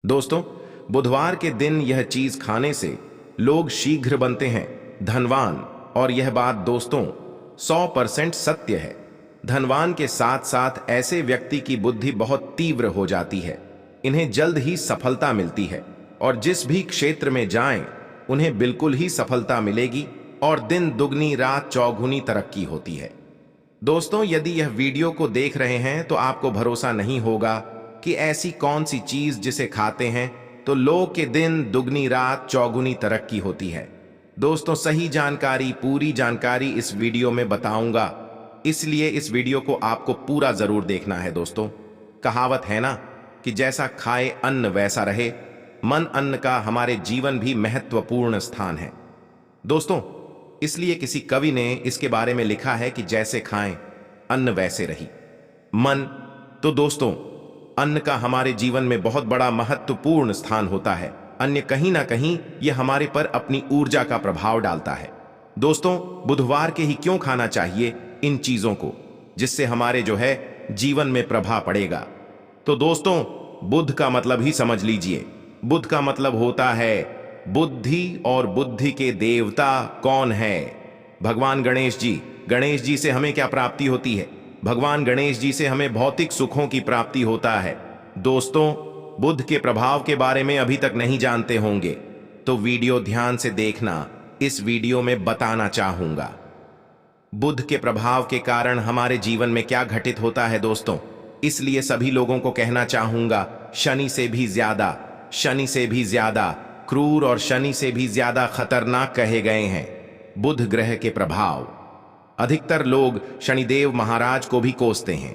दोस्तों, बुधवार के दिन यह चीज खाने से लोग शीघ्र बनते हैं धनवान। और यह बात दोस्तों 100% सत्य है। धनवान के साथ साथ ऐसे व्यक्ति की बुद्धि बहुत तीव्र हो जाती है। इन्हें जल्द ही सफलता मिलती है और जिस भी क्षेत्र में जाएं उन्हें बिल्कुल ही सफलता मिलेगी और दिन दुगनी रात चौगुनी तरक्की होती है। दोस्तों, यदि यह वीडियो को देख रहे हैं तो आपको भरोसा नहीं होगा कि ऐसी कौन सी चीज जिसे खाते हैं तो लोग के दिन दुगनी रात चौगुनी तरक्की होती है। दोस्तों, सही जानकारी, पूरी जानकारी इस वीडियो में बताऊंगा, इसलिए इस वीडियो को आपको पूरा जरूर देखना है। दोस्तों, कहावत है ना कि जैसा खाए अन्न वैसा रहे। मन अन्न का हमारे जीवन भी महत्वपूर्ण स्थान है। दोस्तों, इसलिए किसी कवि ने इसके बारे में लिखा है कि जैसे खाएं अन्न वैसे रही मन। तो दोस्तों, अन्न का हमारे जीवन में बहुत बड़ा महत्वपूर्ण स्थान होता है। अन्न कहीं ना कहीं यह हमारे पर अपनी ऊर्जा का प्रभाव डालता है। दोस्तों, बुधवार के ही क्यों खाना चाहिए इन चीजों को, जिससे हमारे जो है जीवन में प्रभाव पड़ेगा। तो दोस्तों, बुध का मतलब ही समझ लीजिए। बुध का मतलब होता है बुद्धि, और बुद्धि के देवता कौन है? भगवान गणेश जी। गणेश जी से हमें क्या प्राप्ति होती है? भगवान गणेश जी से हमें भौतिक सुखों की प्राप्ति होता है। दोस्तों, बुध के प्रभाव के बारे में अभी तक नहीं जानते होंगे तो वीडियो ध्यान से देखना, इस वीडियो में बताना चाहूंगा बुध के प्रभाव के कारण हमारे जीवन में क्या घटित होता है। दोस्तों, इसलिए सभी लोगों को कहना चाहूंगा, शनि से भी ज्यादा, शनि से भी ज्यादा क्रूर और शनि से भी ज्यादा खतरनाक कहे गए हैं बुध ग्रह के प्रभाव। अधिकतर लोग शनिदेव महाराज को भी कोसते हैं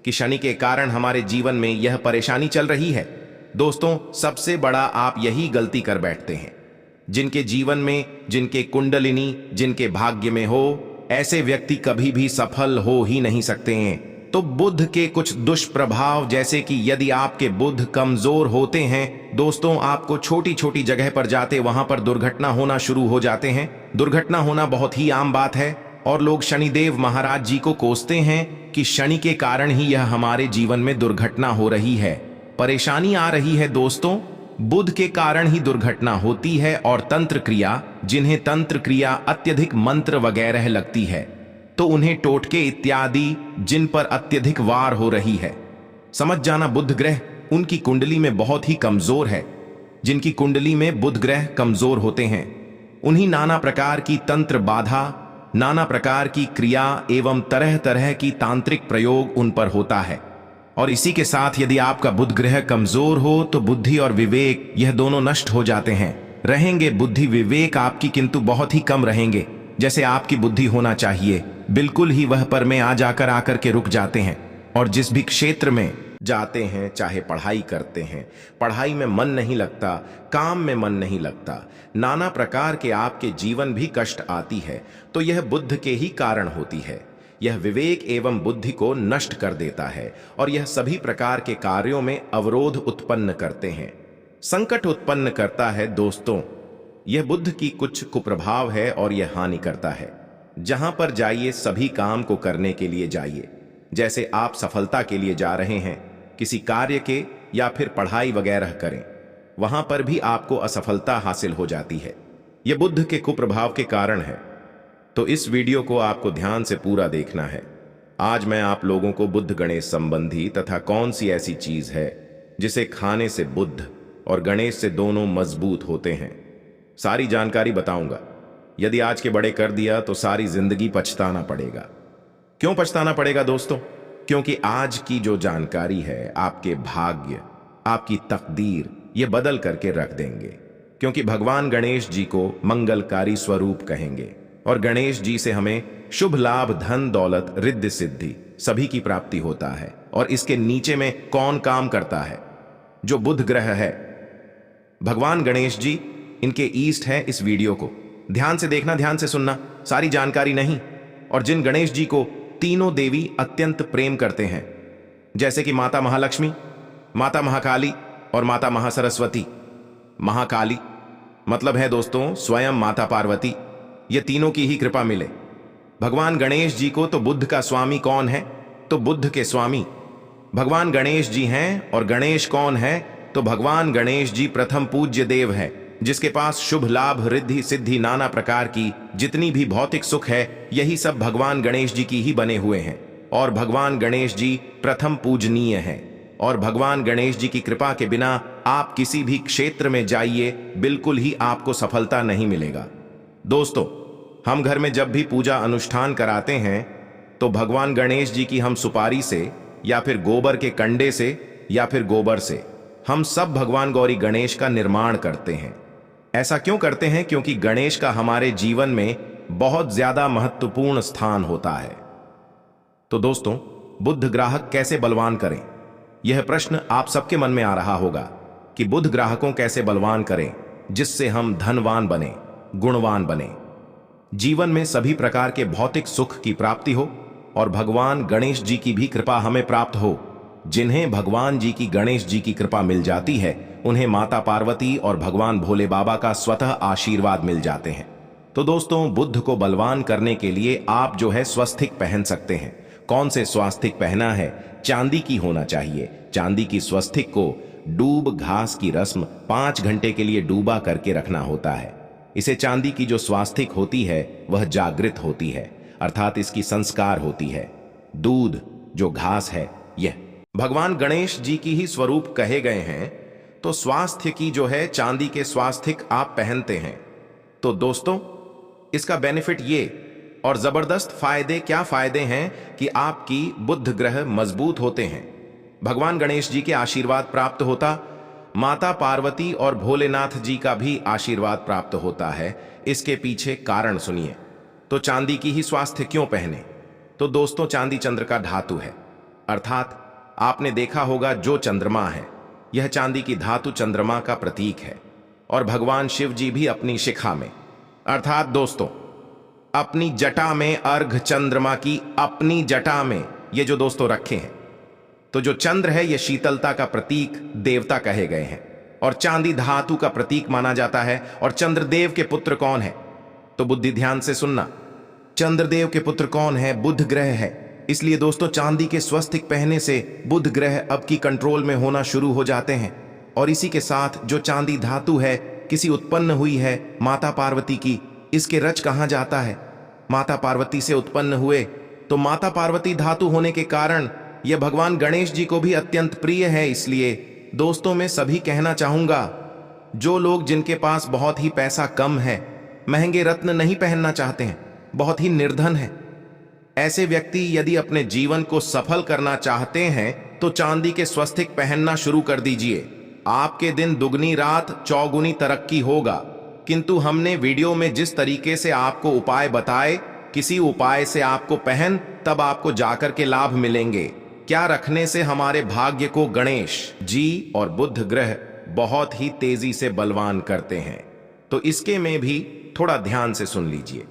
कि शनि के कारण हमारे जीवन में यह परेशानी चल रही है। दोस्तों, सबसे बड़ा आप यही गलती कर बैठते हैं। जिनके जीवन में, जिनके कुंडलिनी, जिनके भाग्य में हो, ऐसे व्यक्ति कभी भी सफल हो ही नहीं सकते हैं। तो बुध के कुछ दुष्प्रभाव, जैसे कि यदि आपके बुध कमजोर होते हैं दोस्तों, आपको छोटी छोटी जगह पर जाते वहां पर दुर्घटना होना शुरू हो जाते हैं। दुर्घटना होना बहुत ही आम बात है और लोग शनिदेव महाराज जी को कोसते हैं कि शनि के कारण ही यह हमारे जीवन में दुर्घटना हो रही है, परेशानी आ रही है। दोस्तों, बुध के कारण ही दुर्घटना होती है। और तंत्र क्रिया, जिन्हें तंत्र क्रिया अत्यधिक मंत्र वगैरह लगती है तो उन्हें टोटके इत्यादि जिन पर अत्यधिक वार हो रही है, समझ जाना बुध ग्रह उनकी कुंडली में बहुत ही कमजोर है। जिनकी कुंडली में बुध ग्रह कमजोर होते हैं उन्हीं नाना प्रकार की तंत्र बाधा, नाना प्रकार की क्रिया एवं तरह तरह की तांत्रिक प्रयोग उन पर होता है। और इसी के साथ यदि आपका बुध ग्रह कमजोर हो तो बुद्धि और विवेक, यह दोनों नष्ट हो जाते हैं। रहेंगे बुद्धि विवेक आपकी, किंतु बहुत ही कम रहेंगे। जैसे आपकी बुद्धि होना चाहिए बिल्कुल ही वह पर में आकर के रुक जाते हैं। और जिस भी क्षेत्र में जाते हैं, चाहे पढ़ाई करते हैं, पढ़ाई में मन नहीं लगता, काम में मन नहीं लगता, नाना प्रकार के आपके जीवन भी कष्ट आती है, तो यह बुध के ही कारण होती है। यह विवेक एवं बुद्धि को नष्ट कर देता है और यह सभी प्रकार के कार्यों में अवरोध उत्पन्न करते हैं, संकट उत्पन्न करता है। दोस्तों, यह बुध की कुछ कुप्रभाव है और यह हानि करता है। जहां पर जाइए सभी काम को करने के लिए जाइए। जैसे आप सफलता के लिए जा रहे हैं किसी कार्य के या फिर पढ़ाई वगैरह करें, वहां पर भी आपको असफलता हासिल हो जाती है। यह बुध के कुप्रभाव के कारण है। तो इस वीडियो को आपको ध्यान से पूरा देखना है। आज मैं आप लोगों को बुध गणेश संबंधी तथा कौन सी ऐसी चीज है जिसे खाने से बुध और गणेश से दोनों मजबूत होते हैं, सारी जानकारी बताऊंगा। यदि आज के बड़े कर दिया तो सारी जिंदगी पछताना पड़ेगा। क्यों पछताना पड़ेगा दोस्तों? क्योंकि आज की जो जानकारी है आपके भाग्य, आपकी तकदीर ये बदल करके रख देंगे। क्योंकि भगवान गणेश जी को मंगलकारी स्वरूप कहेंगे और गणेश जी से हमें शुभ लाभ, धन दौलत, रिद्धि सिद्धि सभी की प्राप्ति होता है। और इसके नीचे में कौन काम करता है? जो बुध ग्रह है, भगवान गणेश जी, इनके ईस्ट है। इस वीडियो को ध्यान से देखना, ध्यान से सुनना, सारी जानकारी नहीं। और जिन गणेश जी को तीनों देवी अत्यंत प्रेम करते हैं, जैसे कि माता महालक्ष्मी, माता महाकाली और माता महासरस्वती। महाकाली मतलब है दोस्तों स्वयं माता पार्वती, ये तीनों की ही कृपा मिले। भगवान गणेश जी को तो बुध का स्वामी कौन है? तो बुध के स्वामी भगवान गणेश जी हैं। और गणेश कौन है? तो भगवान गणेश जी प्रथम पूज्य देव हैं, जिसके पास शुभ लाभ रिद्धि सिद्धि नाना प्रकार की जितनी भी भौतिक सुख है, यही सब भगवान गणेश जी की ही बने हुए हैं। और भगवान गणेश जी प्रथम पूजनीय हैं। और भगवान गणेश जी की कृपा के बिना आप किसी भी क्षेत्र में जाइए, बिल्कुल ही आपको सफलता नहीं मिलेगा। दोस्तों, हम घर में जब भी पूजा अनुष्ठान कराते हैं तो भगवान गणेश जी की हम सुपारी से या फिर गोबर के कंडे से या फिर गोबर से हम सब भगवान गौरी गणेश का निर्माण करते हैं। ऐसा क्यों करते हैं? क्योंकि गणेश का हमारे जीवन में बहुत ज्यादा महत्वपूर्ण स्थान होता है। तो दोस्तों, बुध ग्राहक कैसे बलवान करें? यह प्रश्न आप सबके मन में आ रहा होगा कि बुध ग्राहकों कैसे बलवान करें जिससे हम धनवान बने, गुणवान बने, जीवन में सभी प्रकार के भौतिक सुख की प्राप्ति हो और भगवान गणेश जी की भी कृपा हमें प्राप्त हो। जिन्हें भगवान जी की गणेश जी की कृपा मिल जाती है, उन्हें माता पार्वती और भगवान भोले बाबा का स्वतः आशीर्वाद मिल जाते हैं। तो दोस्तों, बुध को बलवान करने के लिए आप जो है स्वस्तिक पहन सकते हैं। कौन से स्वस्तिक पहना है? चांदी की होना चाहिए। चांदी की स्वस्तिक को डूब घास की रस्म 5 घंटे के लिए डूबा करके रखना होता है। इसे चांदी की जो स्वास्तिक होती है वह जागृत होती है, अर्थात इसकी संस्कार होती है। दूध जो घास है, यह भगवान गणेश जी की ही स्वरूप कहे गए हैं। तो स्वास्थ्य की जो है चांदी के स्वास्तिक आप पहनते हैं। तो दोस्तों, इसका बेनिफिट ये और जबरदस्त फायदे क्या फायदे हैं कि आपकी बुध ग्रह मजबूत होते हैं, भगवान गणेश जी के आशीर्वाद प्राप्त होता, माता पार्वती और भोलेनाथ जी का भी आशीर्वाद प्राप्त होता है। इसके पीछे कारण सुनिए। तो चांदी की ही स्वास्थ्य क्यों पहने? तो दोस्तों, चांदी चंद्र का धातु है, अर्थात आपने देखा होगा जो चंद्रमा है, यह चांदी की धातु चंद्रमा का प्रतीक है। और भगवान शिव जी भी अपनी शिखा में, अर्थात दोस्तों अपनी जटा में, अर्घ चंद्रमा की अपनी जटा में ये जो दोस्तों रखे हैं, तो जो चंद्र है ये शीतलता का प्रतीक, देवता कहे गए हैं और चांदी धातु का प्रतीक माना जाता है। और चंद्रदेव के पुत्र कौन है? तो बुद्धि ध्यान से सुनना, चंद्रदेव के पुत्र कौन है? बुध ग्रह है। इसलिए दोस्तों, चांदी के स्वस्तिक पहनने से बुध ग्रह अब की कंट्रोल में होना शुरू हो जाते हैं। और इसी के साथ जो चांदी धातु है किसी उत्पन्न हुई है माता पार्वती की, इसके रच कहां जाता है? माता पार्वती से उत्पन्न हुए। तो माता पार्वती धातु होने के कारण यह भगवान गणेश जी को भी अत्यंत प्रिय है। इसलिए दोस्तों, मैं सभी कहना चाहूंगा, जो लोग जिनके पास बहुत ही पैसा कम है, महंगे रत्न नहीं पहनना चाहते हैं, बहुत ही निर्धन है, ऐसे व्यक्ति यदि अपने जीवन को सफल करना चाहते हैं तो चांदी के स्वस्तिक पहनना शुरू कर दीजिए। आपके दिन दुगनी रात चौगुनी तरक्की होगा। किंतु हमने वीडियो में जिस तरीके से आपको उपाय बताए, किसी उपाय से आपको पहन, तब आपको जाकर के लाभ मिलेंगे। क्या रखने से हमारे भाग्य को गणेश जी और बुध ग्रह बहुत ही तेजी से बलवान करते हैं। तो इसके में भी थोड़ा ध्यान से सुन लीजिए।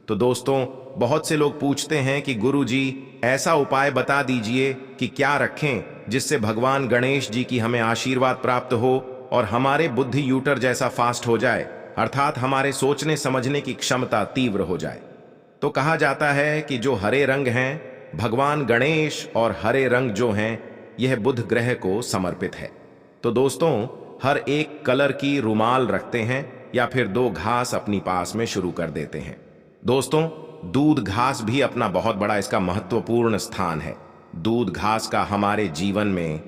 तो दोस्तों, बहुत से लोग पूछते हैं कि गुरु जी ऐसा उपाय बता दीजिए कि क्या रखें जिससे भगवान गणेश जी की हमें आशीर्वाद प्राप्त हो और हमारे बुद्धि यूटर जैसा फास्ट हो जाए, अर्थात हमारे सोचने समझने की क्षमता तीव्र हो जाए। तो कहा जाता है कि जो हरे रंग हैं भगवान गणेश और हरे रंग जो हैं यह बुध ग्रह को समर्पित है। तो दोस्तों, हर एक कलर की रुमाल रखते हैं या फिर 2 घास अपनी पास में शुरू कर देते हैं। दोस्तों, दूध घास भी अपना बहुत बड़ा इसका महत्वपूर्ण स्थान है। दूध घास का हमारे जीवन में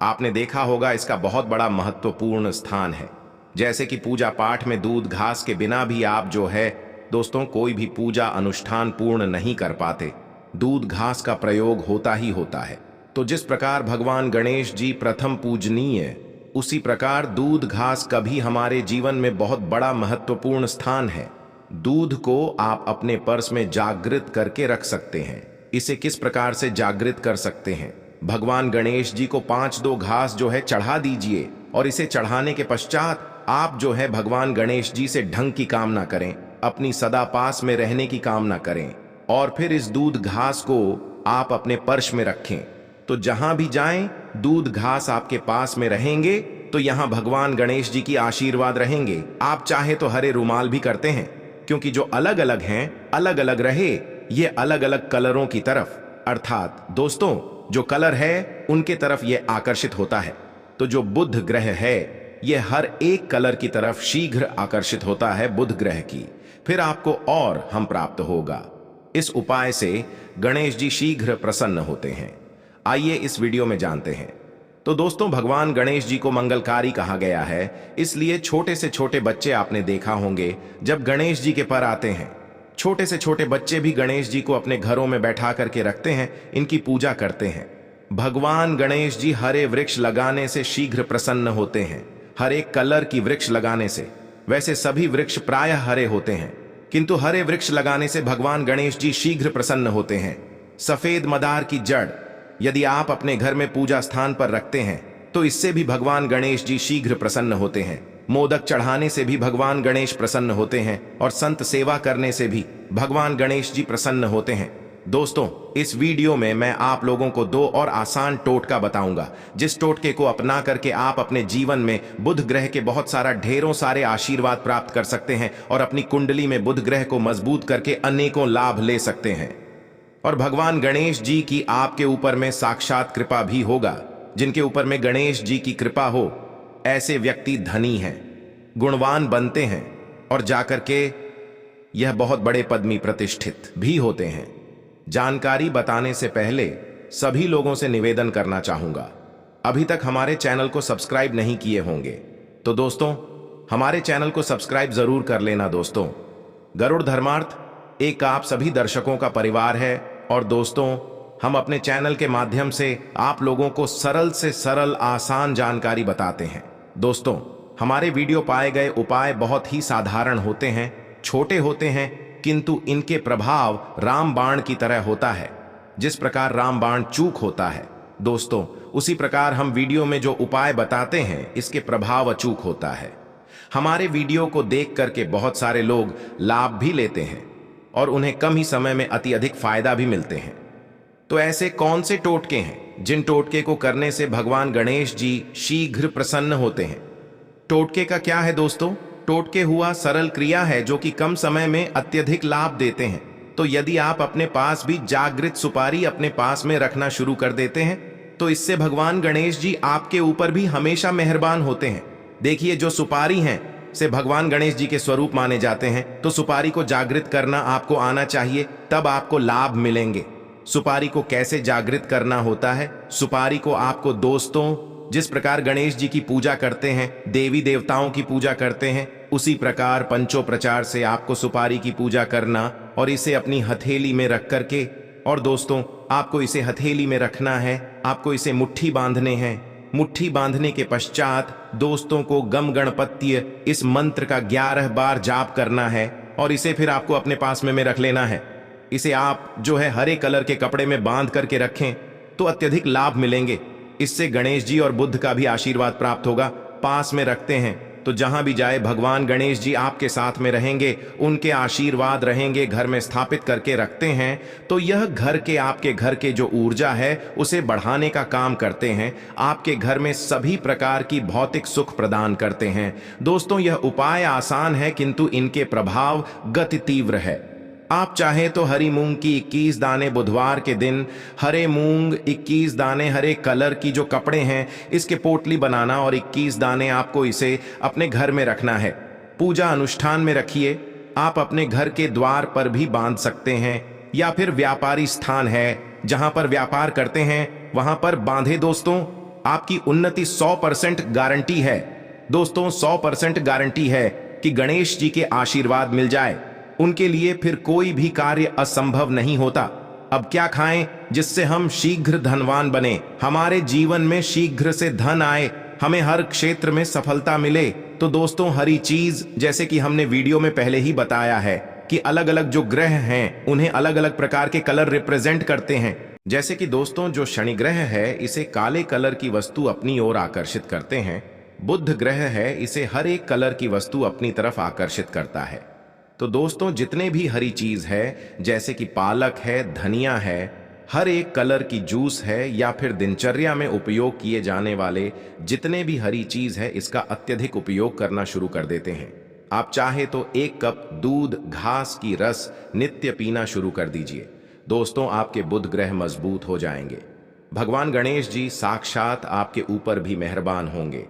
आपने देखा होगा इसका बहुत बड़ा महत्वपूर्ण स्थान है। जैसे कि पूजा पाठ में दूध घास के बिना भी आप जो है दोस्तों कोई भी पूजा अनुष्ठान पूर्ण नहीं कर पाते, दूध घास का प्रयोग होता ही होता है। तो जिस प्रकार भगवान गणेश जी प्रथम पूजनीय, उसी प्रकार दूध घास का भी हमारे जीवन में बहुत बड़ा महत्वपूर्ण स्थान है। दूध को आप अपने पर्स में जागृत करके रख सकते हैं। इसे किस प्रकार से जागृत कर सकते हैं? भगवान गणेश जी को 5-2 घास जो है चढ़ा दीजिए और इसे चढ़ाने के पश्चात आप जो है भगवान गणेश जी से ढंग की कामना करें, अपनी सदा पास में रहने की कामना करें और फिर इस दूध घास को आप अपने पर्स में रखें। तो जहां भी जाएं दूध घास आपके पास में रहेंगे, तो यहां भगवान गणेश जी की आशीर्वाद रहेंगे। आप चाहे तो हरे रुमाल भी करते हैं, क्योंकि जो अलग अलग हैं अलग अलग रहे, ये अलग अलग कलरों की तरफ, अर्थात दोस्तों जो कलर है उनके तरफ ये आकर्षित होता है। तो जो बुध ग्रह है यह हर एक कलर की तरफ शीघ्र आकर्षित होता है बुध ग्रह की, फिर आपको और हम प्राप्त होगा। इस उपाय से गणेश जी शीघ्र प्रसन्न होते हैं। आइए इस वीडियो में जानते हैं। तो दोस्तों, भगवान गणेश जी को मंगलकारी कहा गया है, इसलिए छोटे से छोटे बच्चे आपने देखा होंगे जब गणेश जी के पर आते हैं, छोटे से छोटे बच्चे भी गणेश जी को अपने घरों में बैठा करके रखते हैं, इनकी पूजा करते हैं। भगवान गणेश जी हरे वृक्ष लगाने से शीघ्र प्रसन्न होते हैं, हर एक कलर की वृक्ष लगाने से। वैसे सभी वृक्ष प्रायः हरे होते हैं, किंतु हरे वृक्ष लगाने से भगवान गणेश जी शीघ्र प्रसन्न होते हैं। सफेद मदार की जड़ यदि आप अपने घर में पूजा स्थान पर रखते हैं तो इससे भी भगवान गणेश जी शीघ्र प्रसन्न होते हैं। मोदक चढ़ाने से भी भगवान गणेश प्रसन्न होते हैं और संत सेवा करने से भी भगवान गणेश जी प्रसन्न होते हैं। दोस्तों, इस वीडियो में मैं आप लोगों को 2 और आसान टोटका बताऊंगा, जिस टोटके को अपना करके आप अपने जीवन में बुध ग्रह के बहुत सारा ढेरों सारे आशीर्वाद प्राप्त कर सकते हैं और अपनी कुंडली में बुध ग्रह को मजबूत करके अनेकों लाभ ले सकते हैं। और भगवान गणेश जी की आपके ऊपर में साक्षात कृपा भी होगा। जिनके ऊपर में गणेश जी की कृपा हो, ऐसे व्यक्ति धनी हैं, गुणवान बनते हैं और जाकर के यह बहुत बड़े पद में प्रतिष्ठित भी होते हैं। जानकारी बताने से पहले सभी लोगों से निवेदन करना चाहूंगा, अभी तक हमारे चैनल को सब्सक्राइब नहीं किए होंगे तो दोस्तों हमारे चैनल को सब्सक्राइब जरूर कर लेना। दोस्तों, गरुड़ धर्मार्थ एक आप सभी दर्शकों का परिवार है और दोस्तों, हम अपने चैनल के माध्यम से आप लोगों को सरल से सरल आसान जानकारी बताते हैं। दोस्तों, हमारे वीडियो पाए गए उपाय बहुत ही साधारण होते हैं, छोटे होते हैं, किंतु इनके प्रभाव रामबाण की तरह होता है। जिस प्रकार रामबाण चूक होता है दोस्तों, उसी प्रकार हम वीडियो में जो उपाय बताते हैं इसके प्रभाव अचूक होता है। हमारे वीडियो को देख करके बहुत सारे लोग लाभ भी लेते हैं और उन्हें कम ही समय में अति अधिक फायदा भी मिलते हैं। तो ऐसे कौन से टोटके हैं जिन टोटके को करने से भगवान गणेश जी शीघ्र प्रसन्न होते हैं? टोटके का क्या है दोस्तों? टोटके हुआ सरल क्रिया है जो कि कम समय में अत्यधिक लाभ देते हैं। तो यदि आप अपने पास भी जागृत सुपारी अपने पास में रखना शुरू कर देते हैं तो इससे भगवान गणेश जी आपके ऊपर भी हमेशा मेहरबान होते हैं। देखिए, जो सुपारी हैं से भगवान गणेश जी के स्वरूप माने जाते हैं, तो सुपारी को जागृत करना आपको आना चाहिए, तब आपको लाभ मिलेंगे। सुपारी को कैसे जागृत करना होता है? सुपारी को आपको दोस्तों, जिस प्रकार गणेश जी की पूजा करते हैं, देवी देवताओं की पूजा करते हैं, उसी प्रकार पंचोपचार से आपको सुपारी की पूजा करना और इसे अपनी हथेली में रख करके, और दोस्तों आपको इसे हथेली में रखना है, आपको इसे मुट्ठी बांधने हैं। मुट्ठी बांधने के पश्चात दोस्तों को गम गणपत्य इस मंत्र का 11 बार जाप करना है और इसे फिर आपको अपने पास में रख लेना है। इसे आप जो है हरे कलर के कपड़े में बांध करके रखें तो अत्यधिक लाभ मिलेंगे। इससे गणेश जी और बुद्ध का भी आशीर्वाद प्राप्त होगा। पास में रखते हैं तो जहां भी जाए भगवान गणेश जी आपके साथ में रहेंगे, उनके आशीर्वाद रहेंगे। घर में स्थापित करके रखते हैं तो यह घर के आपके घर के जो ऊर्जा है उसे बढ़ाने का काम करते हैं, आपके घर में सभी प्रकार की भौतिक सुख प्रदान करते हैं। दोस्तों, यह उपाय आसान है किंतु इनके प्रभाव गति तीव्र है। आप चाहे तो हरी मूंग की 21 दाने बुधवार के दिन, हरे मूंग 21 दाने हरे कलर की जो कपड़े हैं इसके पोटली बनाना और 21 दाने आपको इसे अपने घर में रखना है। पूजा अनुष्ठान में रखिए। आप अपने घर के द्वार पर भी बांध सकते हैं या फिर व्यापारी स्थान है जहां पर व्यापार करते हैं वहां पर बांधे। दोस्तों, आपकी उन्नति 100% गारंटी है। दोस्तों, 100% गारंटी है कि गणेश जी के आशीर्वाद मिल जाए। उनके लिए फिर कोई भी कार्य असंभव नहीं होता। अब क्या खाएं जिससे हम शीघ्र धनवान बने, हमारे जीवन में शीघ्र से धन आए, हमें हर क्षेत्र में सफलता मिले? तो दोस्तों, हरी चीज, जैसे कि हमने वीडियो में पहले ही बताया है कि अलग अलग जो ग्रह हैं उन्हें अलग अलग प्रकार के कलर रिप्रेजेंट करते हैं। जैसे कि दोस्तों, जो शनि ग्रह है इसे काले कलर की वस्तु अपनी ओर आकर्षित करते हैं। बुध ग्रह है, इसे हर एक कलर की वस्तु अपनी तरफ आकर्षित करता है। तो दोस्तों, जितने भी हरी चीज है, जैसे कि पालक है, धनिया है, हर एक कलर की जूस है या फिर दिनचर्या में उपयोग किए जाने वाले जितने भी हरी चीज है, इसका अत्यधिक उपयोग करना शुरू कर देते हैं। आप चाहे तो 1 कप दूध घास की रस नित्य पीना शुरू कर दीजिए। दोस्तों, आपके बुध ग्रह मजबूत हो जाएंगे। भगवान गणेश जी साक्षात आपके ऊपर भी मेहरबान होंगे,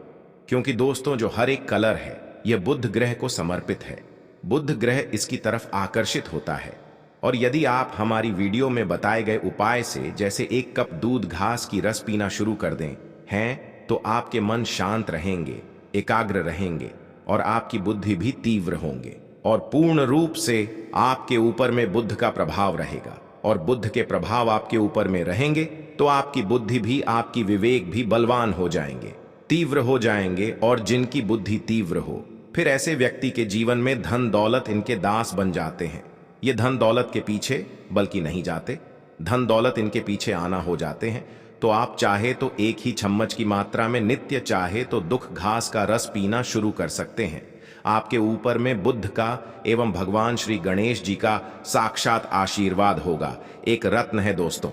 क्योंकि दोस्तों जो हर एक कलर है यह बुध ग्रह को समर्पित है। बुध ग्रह इसकी तरफ आकर्षित होता है। और यदि आप हमारी वीडियो में बताए गए उपाय से जैसे 1 कप दूध घास की रस पीना शुरू कर दें हैं तो आपके मन शांत रहेंगे, एकाग्र रहेंगे और आपकी बुद्धि भी तीव्र होंगे और पूर्ण रूप से आपके ऊपर में बुध का प्रभाव रहेगा। और बुध के प्रभाव आपके ऊपर में रहेंगे तो आपकी बुद्धि भी, आपकी विवेक भी बलवान हो जाएंगे, तीव्र हो जाएंगे। और जिनकी बुद्धि तीव्र हो फिर ऐसे व्यक्ति के जीवन में धन दौलत इनके दास बन जाते हैं। ये धन दौलत के पीछे बल्कि नहीं जाते, धन दौलत इनके पीछे आना हो जाते हैं। तो आप चाहे तो 1 ही चम्मच की मात्रा में नित्य चाहे तो दुख घास का रस पीना शुरू कर सकते हैं। आपके ऊपर में बुध का एवं भगवान श्री गणेश जी का साक्षात आशीर्वाद होगा। एक रत्न है दोस्तों,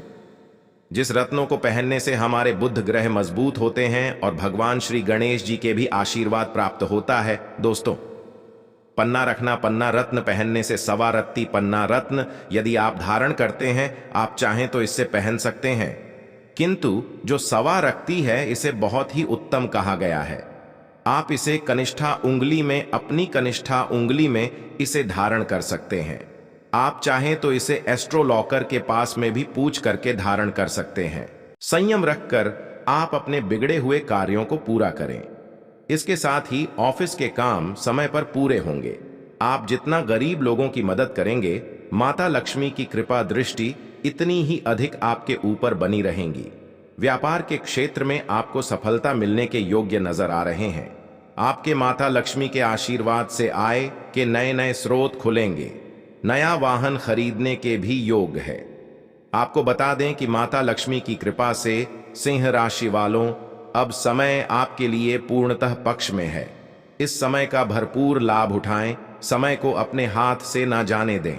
जिस रत्नों को पहनने से हमारे बुध ग्रह मजबूत होते हैं और भगवान श्री गणेश जी के भी आशीर्वाद प्राप्त होता है। दोस्तों, पन्ना रखना, पन्ना रत्न पहनने से सवा रत्ती पन्ना रत्न यदि आप धारण करते हैं, आप चाहें तो इससे पहन सकते हैं, किंतु जो सवा रत्ती है इसे बहुत ही उत्तम कहा गया है। आप इसे कनिष्ठा उंगली में, अपनी कनिष्ठा उंगली में इसे धारण कर सकते हैं। आप चाहें तो इसे एस्ट्रोलॉकर के पास में भी पूछ करके धारण कर सकते हैं। संयम रखकर आप अपने बिगड़े हुए कार्यों को पूरा करें। इसके साथ ही ऑफिस के काम समय पर पूरे होंगे। आप जितना गरीब लोगों की मदद करेंगे, माता लक्ष्मी की कृपा दृष्टि इतनी ही अधिक आपके ऊपर बनी रहेंगी। व्यापार के क्षेत्र में आपको सफलता मिलने के योग्य नजर आ रहे हैं। आपके माता लक्ष्मी के आशीर्वाद से आय के नए नए स्रोत खुलेंगे। नया वाहन खरीदने के भी योग है। आपको बता दें कि माता लक्ष्मी की कृपा से सिंह राशि वालों, अब समय आपके लिए पूर्णतः पक्ष में है। इस समय का भरपूर लाभ उठाएं, समय को अपने हाथ से ना जाने दें।